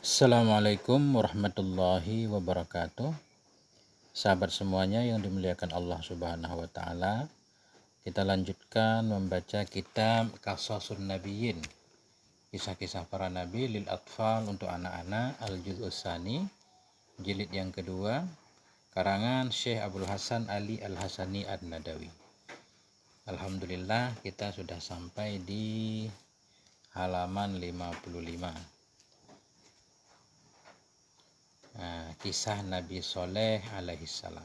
Assalamualaikum warahmatullahi wabarakatuh. Sahabat semuanya yang dimuliakan Allah Subhanahu wa taala. Kita lanjutkan membaca kitab Qasasun Nabiyyin. Kisah-kisah para nabi lil atfal untuk anak-anak, al-juz'us tsani, jilid yang kedua, karangan Syekh Abdul Hasan Ali Al-Hasani Ad-Nadawi. Alhamdulillah kita sudah sampai di halaman 55. Kisah Nabi Soleh alaihissalam.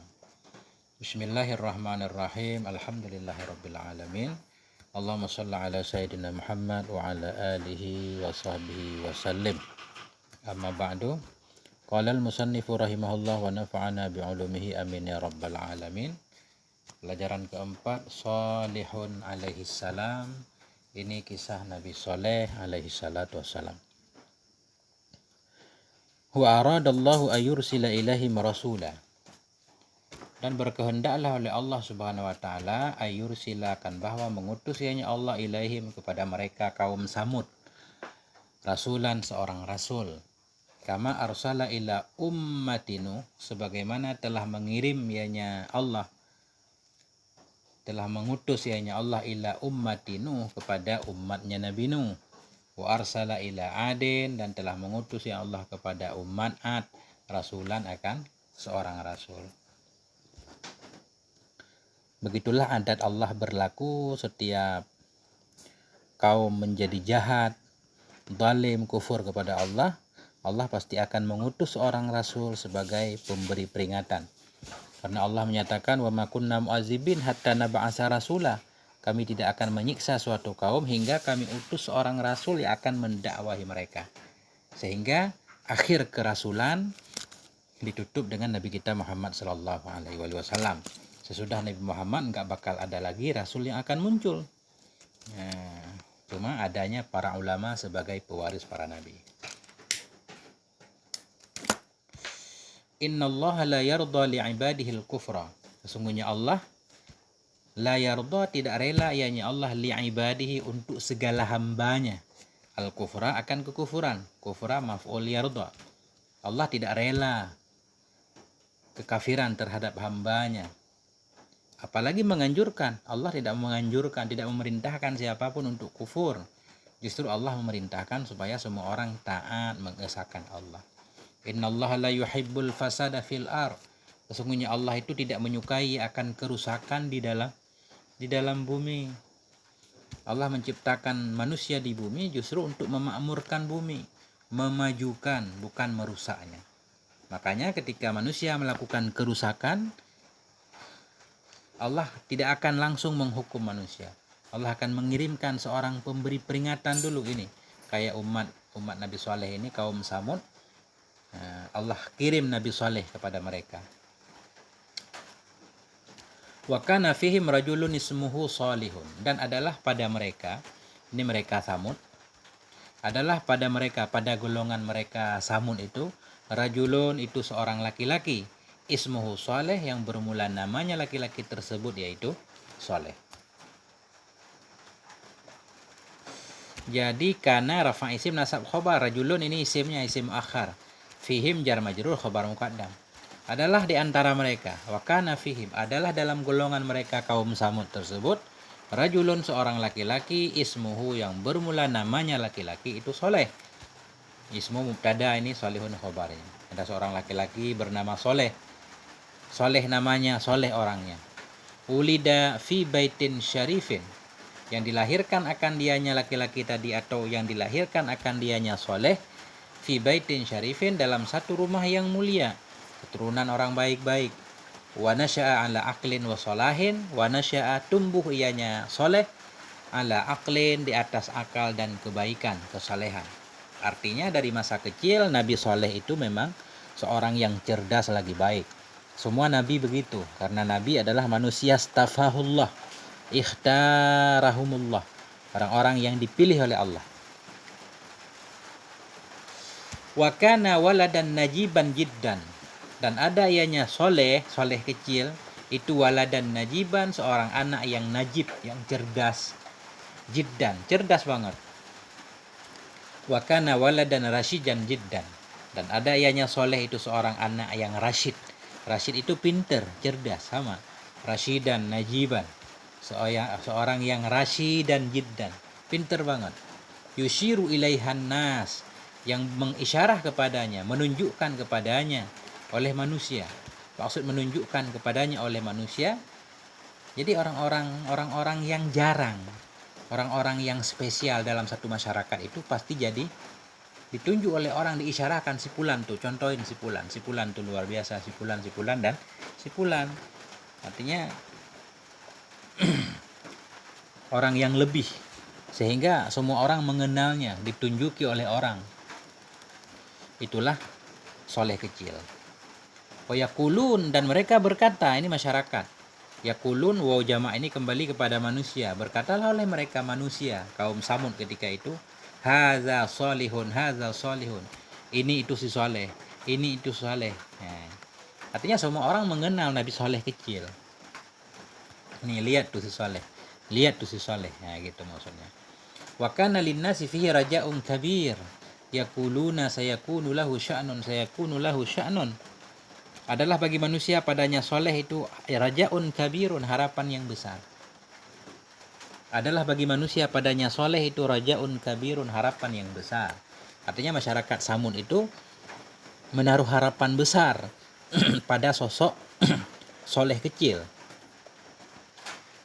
Bismillahirrahmanirrahim. Alhamdulillahirabbil alamin. Allahumma shalli ala sayyidina Muhammad wa ala alihi wa sahbihi wa sallim. Amma ba'du. Qala al-musannifu rahimahullah wa nafa'ana bi'ulumihi amin ya rabbal alamin. Pelajaran keempat, Salihun alaihissalam. Ini kisah Nabi Soleh alaihissalatu wassalam. Wa aradallahu ayursila ilaihim rasula, dan berkehendaklah oleh Allah Subhanahu wa taala ayursilakan bahwa mengutus ianya Allah ilaihim kepada mereka kaum Samud rasulan seorang rasul, kama arsala ila ummatinu, sebagaimana telah mengirim ianya Allah, telah mengutus ianya Allah ila ummatinu kepada umatnya Nabi Nuh. Wa arsala ila adin, dan telah mengutus ya Allah kepada umat Ad rasulan akan seorang rasul. Begitulah adat Allah berlaku setiap kaum menjadi jahat, zalim, kufur kepada Allah, Allah pasti akan mengutus seorang rasul sebagai pemberi peringatan. Karena Allah menyatakan wa ma kunna mu'adzibin hatta nab'atsa rasula. Kami tidak akan menyiksa suatu kaum hingga kami utus seorang rasul yang akan mendakwahi mereka. Sehingga akhir kerasulan ditutup dengan Nabi kita Muhammad sallallahu alaihi wasallam. Sesudah Nabi Muhammad enggak bakal ada lagi rasul yang akan muncul. Cuma adanya para ulama sebagai pewaris para nabi. Innallaha la yarda li'ibadihil kufra. Sesungguhnya Allah la yarda, tidak rela ianya Allah li'ibadihi, untuk segala hambanya, al-kufra, akan kekufuran. Kufra maf'ul yarda. Allah tidak rela kekafiran terhadap hambanya, apalagi menganjurkan. Allah tidak menganjurkan, tidak memerintahkan siapapun untuk kufur. Justru Allah memerintahkan supaya semua orang taat mengesahkan Allah. Innallaha la yuhibbul fasada fil ardh. Sesungguhnya Allah itu tidak menyukai akan kerusakan di dalam bumi. Allah menciptakan manusia di bumi justru untuk memakmurkan bumi, memajukan, bukan merusaknya. Makanya ketika manusia melakukan kerusakan, Allah tidak akan langsung menghukum manusia. Allah akan mengirimkan seorang pemberi peringatan dulu ini. Kayak umat Nabi Soleh ini, kaum Samud. Allah kirim Nabi Soleh kepada mereka. Wa kana fihim rajulun ismuhu Salihun, dan adalah pada mereka, ini mereka Samud, adalah pada mereka, pada golongan mereka Samud itu, rajulun, itu seorang laki-laki, ismuhu Saleh, yang bermula namanya laki-laki tersebut yaitu Saleh. Jadi kana rafa isim nasab khobar, rajulun ini isimnya isim akhar, fihim jar majrur khobar muqaddam. Adalah di antara mereka, wa kana fihim, adalah dalam golongan mereka kaum Samud tersebut, rajulun, seorang laki-laki, ismuhu, yang bermula namanya laki-laki itu Soleh. Ismu mubtada, ini Solihun khobarnya. Ada seorang laki-laki bernama Soleh. Soleh namanya, Soleh orangnya. Ulida fi baitin syarifin, yang dilahirkan akan dianya laki-laki tadi, atau yang dilahirkan akan dianya Soleh, fi baitin syarifin, dalam satu rumah yang mulia, keturunan orang baik-baik. Wa nasya'a ala aqlin wa solahin, wa nasya'a, tumbuh ianya Soleh, ala aqlin, di atas akal dan kebaikan, kesalehan. Artinya dari masa kecil Nabi Soleh itu memang seorang yang cerdas lagi baik. Semua nabi begitu, karena nabi adalah manusia stafahullah, ikhtarahumullah, orang-orang yang dipilih oleh Allah. Wa kana waladan najiban jiddan, dan ada ianya Soleh kecil itu, waladan najiban, seorang anak yang najib, yang cerdas, jiddan, cerdas banget. Wa kana waladan rasyidan jiddan, Dan ada ianya soleh itu seorang anak yang rasyid. Rasyid itu pinter, cerdas, sama. Rasyidan, najiban. Seorang yang rasyid dan jiddan. Pinter banget. Yushiru ilaihan nas. Yang mengisyarah kepadanya, menunjukkan kepadanya oleh manusia. Maksud menunjukkan kepadanya oleh manusia. Jadi orang-orang yang jarang, orang-orang yang spesial dalam satu masyarakat itu pasti jadi ditunjuk oleh orang, diisyarahkan si fulan tuh, contohin si fulan tuh luar biasa, si fulan dan si fulan. Artinya orang yang lebih, sehingga semua orang mengenalnya, ditunjuki oleh orang. Itulah soleh kecil. Wayakulun, dan mereka berkata, ini masyarakat. Yakulun, waw jamak ini kembali kepada manusia. Berkatalah oleh mereka manusia, kaum Samud ketika itu, haza solihun. Ini itu si soleh, ini itu soleh. Nah, artinya semua orang mengenal Nabi Soleh kecil. Nih lihat tuh si soleh, nah gitu maksudnya. Wa kana linnasi fihi raja'un kabir, yaquluna sayakunu lahu sya'nun. Adalah bagi manusia padanya soleh itu raja'un kabirun, harapan yang besar. Adalah bagi manusia padanya soleh itu raja'un kabirun, harapan yang besar. Artinya masyarakat Samud itu menaruh harapan besar pada sosok soleh kecil.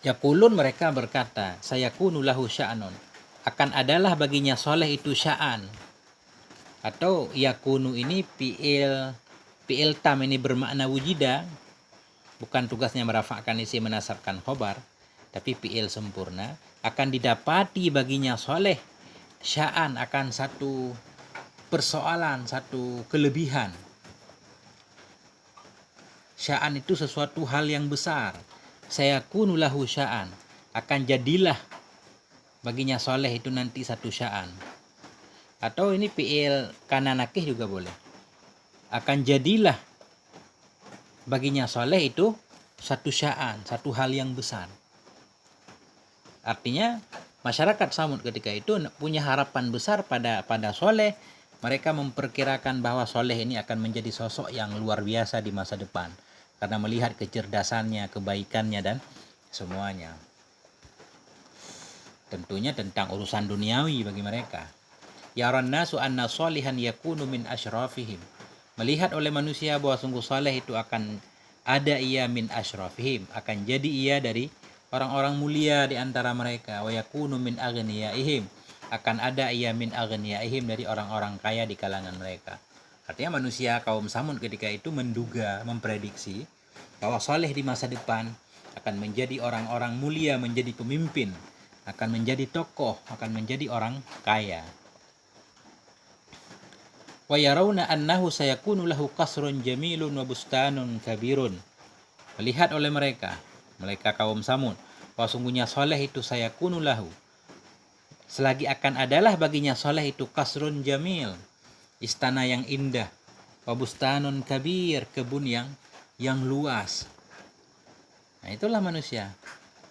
Yaqulun, mereka berkata, sayakunu lahu sya'nun, akan adalah baginya soleh itu sya'an. Atau yakunu ini fi'il tam ini bermakna wujida, bukan tugasnya merafa'kan isi menasabkan khobar, tapi fi'il sempurna. Akan didapati baginya soleh sya'an, akan satu persoalan, satu kelebihan. Sya'an itu sesuatu hal yang besar. Sayakunu lahu sya'an, akan jadilah baginya soleh itu nanti satu sya'an. Atau ini fi'il kana nakih juga boleh. Akan jadilah baginya soleh itu satu sya'an, satu hal yang besar. Artinya masyarakat Samud ketika itu punya harapan besar pada soleh. Mereka memperkirakan bahwa soleh ini akan menjadi sosok yang luar biasa di masa depan, karena melihat kecerdasannya, kebaikannya, dan semuanya. Tentunya tentang urusan duniawi bagi mereka. Yaran nasu anna solihan yakunu min asyrafihim. Melihat oleh manusia bahwa sungguh soleh itu akan ada ia min asyrafihim, akan jadi ia dari orang-orang mulia di antara mereka. Wa yakunu min aghniyaihim, akan ada ia min aghniyaihim, dari orang-orang kaya di kalangan mereka. Artinya manusia kaum Samud ketika itu menduga, memprediksi bahwa soleh di masa depan akan menjadi orang-orang mulia, menjadi pemimpin, akan menjadi tokoh, akan menjadi orang kaya. Wa yarawna annahu sayakunu lahu qasrun jamilun wa bustanun kabirun. Melihat oleh mereka kaum Samud, bahwa sungguhnya soleh itu sayakunu lahu, selagi akan adalah baginya soleh itu kasrun jamil, istana yang indah, wabustanun kabir, kebun yang luas. Nah itulah manusia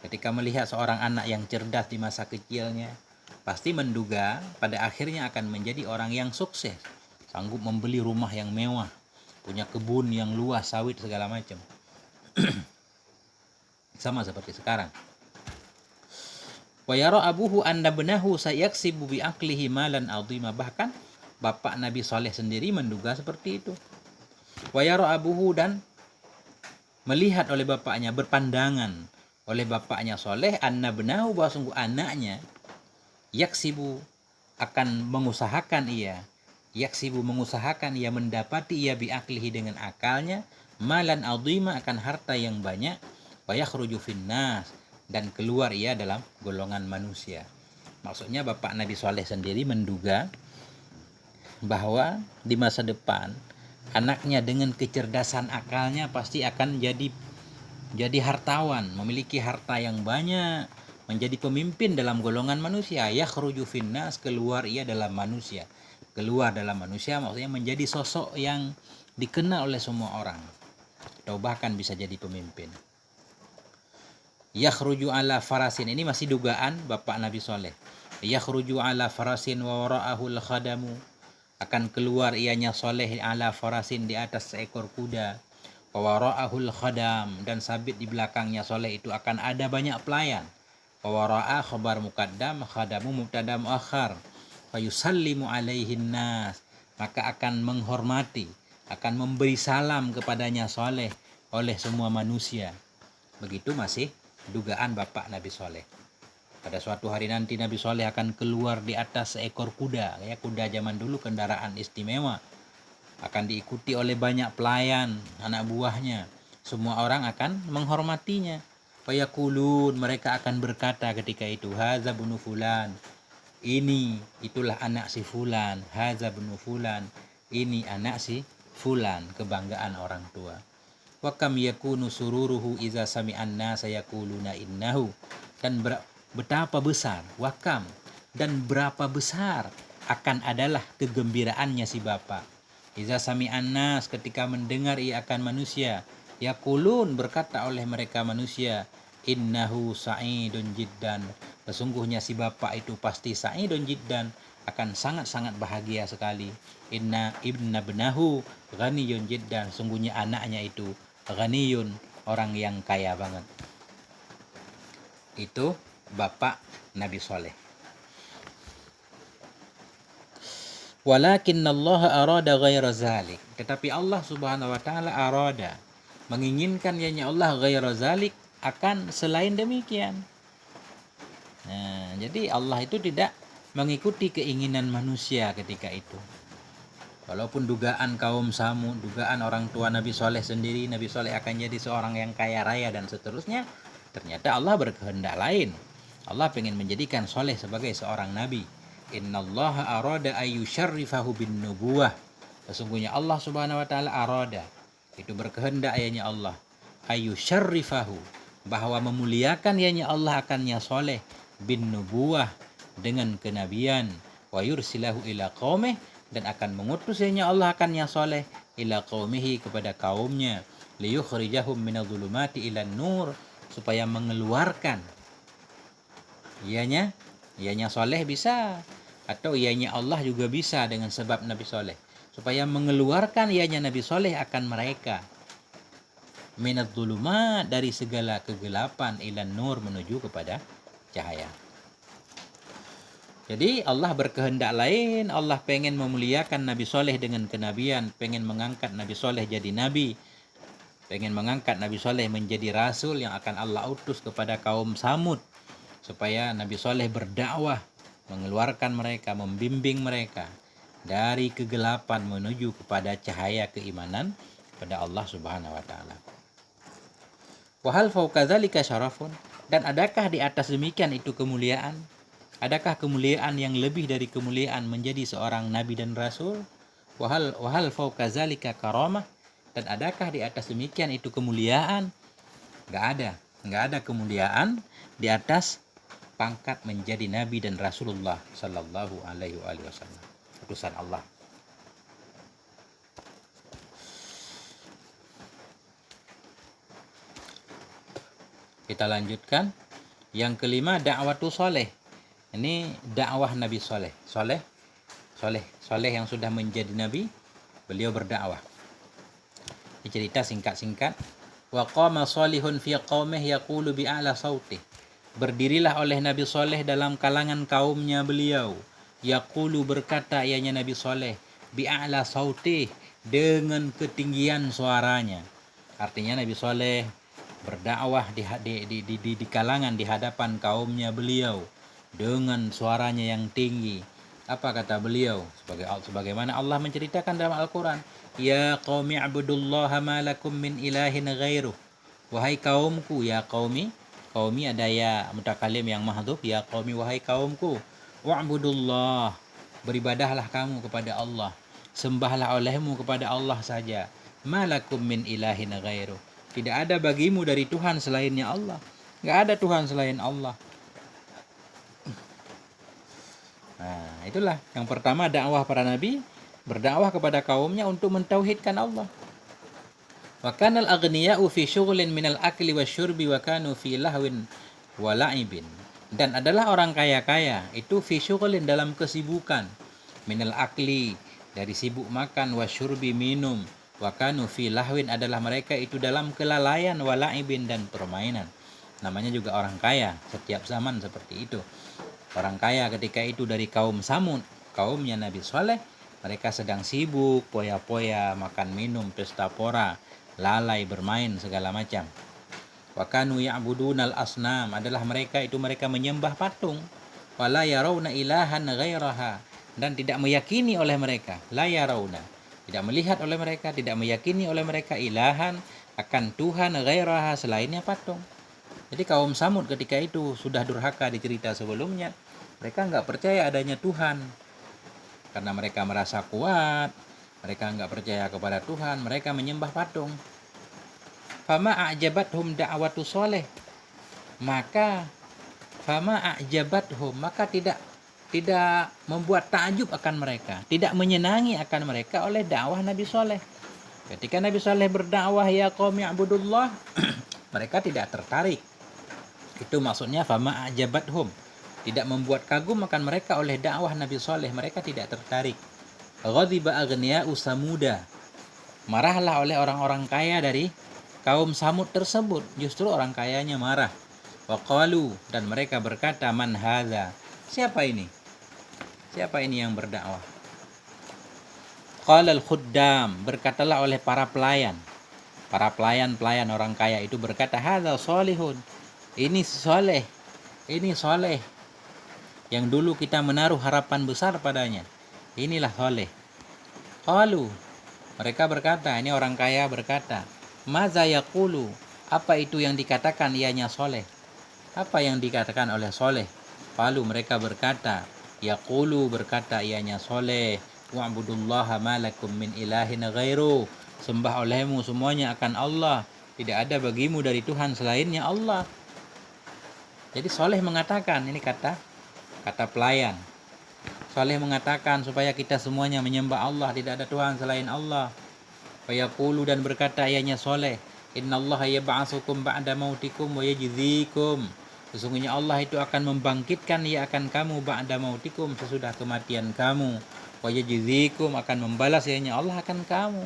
ketika melihat seorang anak yang cerdas di masa kecilnya, pasti menduga pada akhirnya akan menjadi orang yang sukses, sanggup membeli rumah yang mewah, punya kebun yang luas, sawit segala macam. Sama seperti sekarang. Wa yara abuhu anna benahu sayaksibu bi aqlihi malan azima. Bahkan bapak Nabi Saleh sendiri menduga seperti itu. Wa yara abuhu, dan melihat oleh bapaknya, berpandangan oleh bapaknya Saleh, anna benahu, bahwa sungguh anaknya yaksibu, akan mengusahakan ia, mendapati ia bi aqlihi, dengan akalnya, malan azima, akan harta yang banyak, wa yakhruju finnas, dan keluar ia dalam golongan manusia. Maksudnya bapak Nabi Saleh sendiri menduga bahwa di masa depan anaknya dengan kecerdasan akalnya pasti akan jadi hartawan, memiliki harta yang banyak, menjadi pemimpin dalam golongan manusia. Yakhruju finnas, keluar ia dalam manusia. Keluar dalam manusia maksudnya menjadi sosok yang dikenal oleh semua orang, atau bahkan bisa jadi pemimpin. Yakhruju ala farasin, ini masih dugaan bapak Nabi Saleh. Yakhruju ala farasin wa wara'ahul khadamu, akan keluar ianya soleh ala farasin di atas seekor kuda, wa wara'ahul khadam, dan sabit di belakangnya soleh itu akan ada banyak pelayan. Wa wara'a khabar muqaddam, khadamu mubtada muakhar, fa yusallimu alaihin nas, maka akan menghormati, akan memberi salam kepadanya soleh oleh semua manusia. Begitu masih dugaan bapak Nabi Soleh. Pada suatu hari nanti Nabi Soleh akan keluar di atas seekor kuda, ya, kuda zaman dulu kendaraan istimewa, akan diikuti oleh banyak pelayan, anak buahnya. Semua orang akan menghormatinya. Fayaqulun, mereka akan berkata ketika itu, haza bunu fulan, ini itulah anak si fulan, haza bunu fulan, ini anak si fulan, kebanggaan orang tua. Wa kam yakunu sururuhu iza sami'an nasa yaquluna innahu, dan betapa besar, wakam, dan berapa besar akan adalah kegembiraannya si bapak. Iza sami'an nas, ketika mendengar ia akan manusia, yaqulun, berkata oleh mereka manusia, innahu sa'idun jiddan, sesungguhnya si bapak itu pasti sa'idun jiddan, akan sangat-sangat bahagia sekali. Inna ibna benahu ghaniyun jiddan, sungguhnya anaknya itu ghaniyun, orang yang kaya banget. Itu bapak Nabi Soleh. Walakin Allah arada ghaira zalik, tetapi Allah subhanahu wa ta'ala arada, menginginkan ianya Allah ghaira zalik, akan selain demikian. Nah, jadi Allah itu tidak mengikuti keinginan manusia ketika itu. Walaupun dugaan kaum Samud, dugaan orang tua Nabi Soleh sendiri, Nabi Soleh akan jadi seorang yang kaya raya dan seterusnya, ternyata Allah berkehendak lain. Allah ingin menjadikan Soleh sebagai seorang nabi. Innallaha arada ayyusyarrifahu bin nubuwah. Sesungguhnya Allah subhanahu wa ta'ala arada, itu berkehendak ianya Allah, ayyusyarrifahu, bahwa memuliakan ianya Allah akannya Soleh, bin nubuwah, dengan kenabian, wa yursilahu ila qaumih, dan akan mengutus ianya Allah akannya Soleh ila qaumihi, kepada kaumnya, liyukhrijahum minadh-dhulumati ila nur, supaya mengeluarkan ianya Soleh bisa, atau ianya Allah juga bisa dengan sebab Nabi Soleh, supaya mengeluarkan ianya Nabi Soleh akan mereka minadh-dhulumat, dari segala kegelapan, ila nur, menuju kepada cahaya. Jadi Allah berkehendak lain. Allah pengen memuliakan Nabi Soleh dengan kenabian, pengen mengangkat Nabi Soleh jadi nabi, pengen mengangkat Nabi Soleh menjadi rasul yang akan Allah utus kepada kaum Samud, supaya Nabi Soleh berdakwah, mengeluarkan mereka, membimbing mereka dari kegelapan menuju kepada cahaya keimanan pada Allah subhanahu wa ta'ala. Wahal fauqa dzalika syarafun, dan adakah di atas demikian itu kemuliaan? Adakah kemuliaan yang lebih dari kemuliaan menjadi seorang nabi dan rasul? Wahal fauqa dzalika karamah, dan adakah di atas demikian itu kemuliaan? Enggak ada kemuliaan di atas pangkat menjadi nabi dan Rasulullah sallallahu alaihi wasallam, utusan Allah. Kita lanjutkan. Yang kelima, dakwatu soleh. Ini dakwah Nabi Soleh. Soleh yang sudah menjadi nabi, beliau berdakwah. Ini cerita singkat-singkat. Wa qama salihun fi qaumih yaqulu bi a'la sautih. Berdirilah oleh Nabi Soleh dalam kalangan kaumnya beliau. Yaqulu, berkata ianya Nabi Soleh, bi a'la sautih, dengan ketinggian suaranya. Artinya Nabi Soleh berdakwah di kalangan, di hadapan kaumnya beliau dengan suaranya yang tinggi. Apa kata beliau? Sebagaimana Allah menceritakan dalam Al-Quran, ya qaumi abudullaha ma lakum min ilahin ghairuh. Wahai kaumku, ya qaumi ada ya mutakalim yang mahdhuf, ya qaumi, wahai kaumku, wa'budullah, beribadahlah kamu kepada Allah, sembahlah olehmu kepada Allah saja, ma lakum min ilahin ghairuh, tidak ada bagimu dari Tuhan selainnya Allah. Enggak ada Tuhan selain Allah. Nah, itulah yang pertama, dakwah para nabi, berdakwah kepada kaumnya untuk mentauhidkan Allah. Wa kanal aghniya'u fi syughlin minal akli wasyurbi wa kanu fi lahwin wa la'ibin. Dan adalah orang kaya-kaya itu fi syughlin, dalam kesibukan, minal akli, dari sibuk makan, wasyurbi minum, wa kanu fi lahwin adalah mereka itu dalam kelalaian, walaibin dan permainan. Namanya juga orang kaya, setiap zaman seperti itu. Orang kaya ketika itu dari kaum Samud, kaumnya Nabi Saleh, mereka sedang sibuk, poya-poya, makan minum, pesta pora, lalai, bermain, segala macam. Wa kanu ya'budunal asnam adalah mereka menyembah patung. Wala yarawna ilahan ghairaha dan tidak meyakini oleh mereka, la yarawna, tidak melihat oleh mereka, tidak meyakini oleh mereka ilahan akan Tuhan ghairaha selainnya patung. Jadi kaum Samud ketika itu sudah durhaka di cerita sebelumnya. Mereka nggak percaya adanya Tuhan karena mereka merasa kuat. Mereka nggak percaya kepada Tuhan, mereka menyembah patung. Fama a'jabathum da'watu soleh, maka tidak membuat takjub akan mereka, tidak menyenangi akan mereka oleh dakwah Nabi Soleh. Ketika Nabi Soleh berdakwah ya qaumi abudullah, mereka tidak tertarik. Itu maksudnya fama a'jabathum, tidak membuat kagum akan mereka oleh dakwah Nabi Soleh, mereka tidak tertarik. Ghadiba aghniya'u samuda, marahlah oleh orang-orang kaya dari kaum Samud tersebut, justru orang kayanya marah. Waqalu dan mereka berkata, man hadza, siapa ini? Siapa ini yang berdakwah? Qala al-khuddam, berkatalah oleh para pelayan. Para pelayan orang kaya itu berkata, hadza solihun, ini soleh, ini soleh yang dulu kita menaruh harapan besar padanya. Inilah soleh. Qalu, mereka berkata, ini orang kaya berkata, maza yaqulu, apa itu yang dikatakan ianya soleh? Apa yang dikatakan oleh soleh? Lalu mereka berkata, yaqulu, berkata ianya soleh, wa'budullaha malakum min ilahin ghairu, sembah olehmu semuanya akan Allah, tidak ada bagimu dari Tuhan selainnya Allah. Jadi soleh mengatakan, ini kata pelayan, soleh mengatakan supaya kita semuanya menyembah Allah, tidak ada Tuhan selain Allah. Wa yaqulu, dan berkata ianya soleh, innallaha yab'atsukum ba'da mautikum wa yajzikum, sesungguhnya Allah itu akan membangkitkan ia akan kamu ba'da mautikum, sesudah kematian kamu, wa yajzikum, akan membalas ianya Allah akan kamu.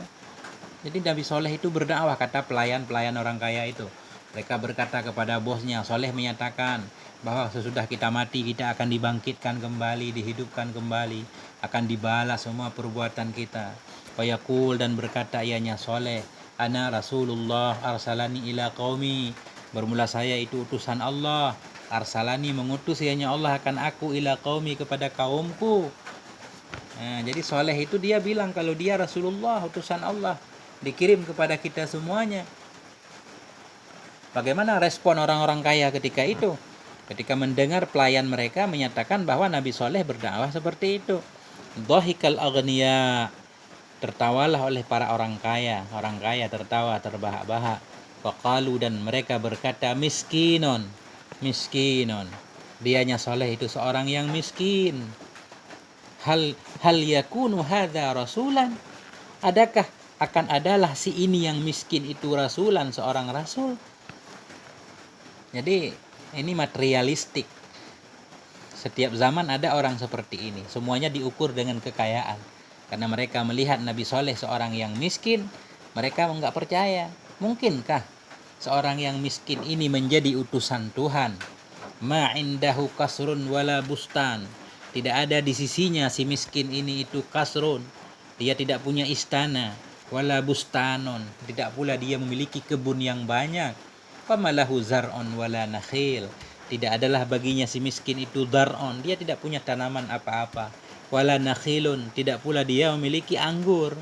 Jadi Nabi Soleh itu berdakwah, kata pelayan orang kaya itu. Mereka berkata kepada bosnya, Soleh menyatakan bahwa sesudah kita mati kita akan dibangkitkan kembali, dihidupkan kembali, akan dibalas semua perbuatan kita. Wa yaqul, dan berkata ianya Soleh, ana Rasulullah arsalani ila qaumi, bermula saya itu utusan Allah, arsalani, mengutus ianya Allah akan aku, ila qaumi, kepada kaumku. Nah, jadi Soleh itu dia bilang kalau dia Rasulullah, utusan Allah, dikirim kepada kita semuanya. Bagaimana respon orang-orang kaya ketika itu? Ketika mendengar pelayan mereka menyatakan bahwa Nabi Soleh berdakwah seperti itu. Dhahikal aghniya, tertawalah oleh para orang kaya tertawa terbahak-bahak. Waqalu, dan mereka berkata, miskinun, dianya Soleh itu seorang yang miskin. Hal yakunu hadza rasulan, adakah akan adalah si ini yang miskin itu rasulan, seorang rasul? Jadi ini materialistik. Setiap zaman ada orang seperti ini, semuanya diukur dengan kekayaan. Karena mereka melihat Nabi Soleh seorang yang miskin, mereka enggak percaya. Mungkinkah seorang yang miskin ini menjadi utusan Tuhan? Ma indahu kasrun wala bustan, tidak ada di sisinya si miskin ini itu kasrun, dia tidak punya istana, wala bustanon, tidak pula dia memiliki kebun yang banyak. Famalahu zar'un wala nakhil, tidak adalah baginya si miskin itu dar'un, dia tidak punya tanaman apa-apa, wala nakhilun, tidak pula dia memiliki anggur.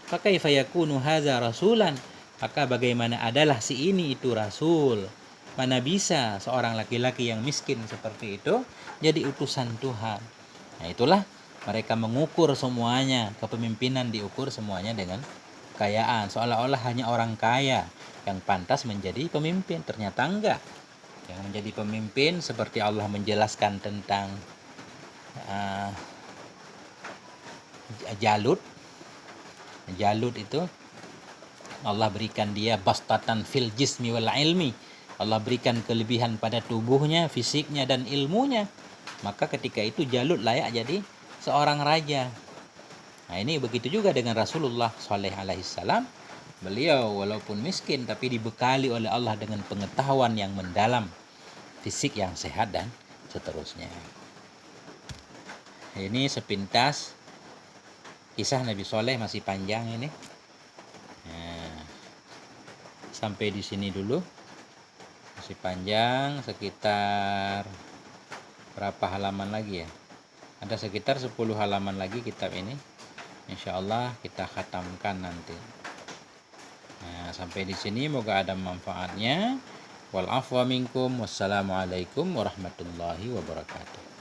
Fakaifa yakunu hadza rasulan, maka bagaimana adalah si ini itu rasul? Mana bisa seorang laki-laki yang miskin seperti itu jadi utusan Tuhan? Nah, itulah mereka mengukur semuanya, kepemimpinan diukur semuanya dengan kekayaan, seolah-olah hanya orang kaya yang pantas menjadi pemimpin. Ternyata enggak. Yang menjadi pemimpin seperti Allah menjelaskan tentang Jalut itu Allah berikan dia bastatan fil jismi wal ilmi, Allah berikan kelebihan pada tubuhnya, fisiknya dan ilmunya. Maka ketika itu Jalut layak jadi seorang raja. Nah, ini begitu juga dengan Rasulullah Saleh alaihissalam. Beliau walaupun miskin tapi dibekali oleh Allah dengan pengetahuan yang mendalam, fisik yang sehat dan seterusnya. Ini sepintas kisah Nabi Soleh, masih panjang ini. Nah, sampai di sini dulu. Masih panjang, sekitar berapa halaman lagi ya? Ada sekitar 10 halaman lagi kitab ini. Insya Allah kita khatamkan nanti. Nah, sampai di sini moga ada manfaatnya. Wal afwa minkum. Wassalamualaikum warahmatullahi wabarakatuh.